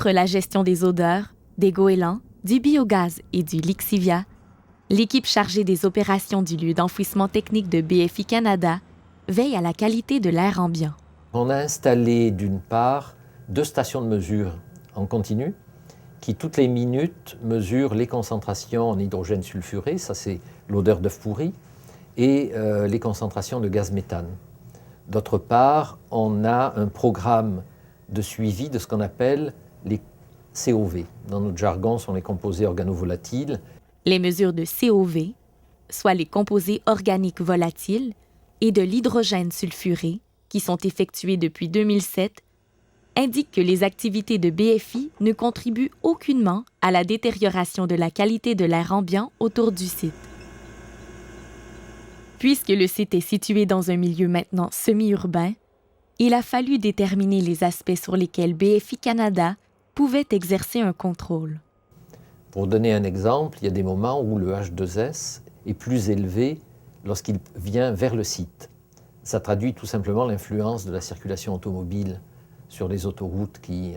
Outre la gestion des odeurs, des goélands, du biogaz et du lixivia, l'équipe chargée des opérations du lieu d'enfouissement technique de BFI Canada veille à la qualité de l'air ambiant. On a installé d'une part 2 stations de mesure en continu qui toutes les minutes mesurent les concentrations en hydrogène sulfuré, ça c'est l'odeur d'œuf pourri, et les concentrations de gaz méthane. D'autre part, on a un programme de suivi de ce qu'on appelle les COV. Dans notre jargon, ce sont les composés organovolatiles. Les mesures de COV, soit les composés organiques volatiles, et de l'hydrogène sulfuré, qui sont effectuées depuis 2007, indiquent que les activités de BFI ne contribuent aucunement à la détérioration de la qualité de l'air ambiant autour du site. Puisque le site est situé dans un milieu maintenant semi-urbain, il a fallu déterminer les aspects sur lesquels BFI Canada pouvait exercer un contrôle. Pour donner un exemple, il y a des moments où le H2S est plus élevé lorsqu'il vient vers le site. Ça traduit tout simplement l'influence de la circulation automobile sur les autoroutes qui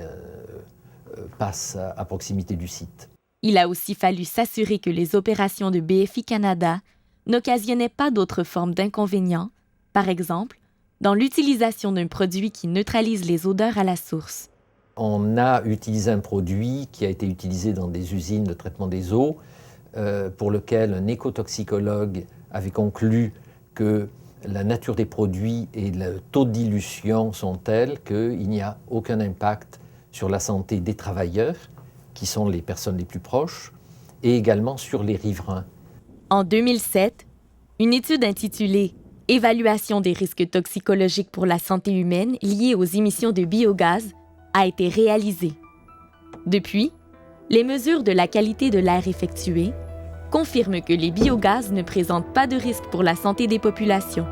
passent à proximité du site. Il a aussi fallu s'assurer que les opérations de BFI Canada n'occasionnaient pas d'autres formes d'inconvénients, par exemple, dans l'utilisation d'un produit qui neutralise les odeurs à la source. On a utilisé un produit qui a été utilisé dans des usines de traitement des eaux, pour lequel un écotoxicologue avait conclu que la nature des produits et le taux de dilution sont tels qu'il n'y a aucun impact sur la santé des travailleurs, qui sont les personnes les plus proches, et également sur les riverains. En 2007, une étude intitulée « Évaluation des risques toxicologiques pour la santé humaine liés aux émissions de biogaz » a été réalisée. Depuis, les mesures de la qualité de l'air effectuées confirment que les biogaz ne présentent pas de risque pour la santé des populations.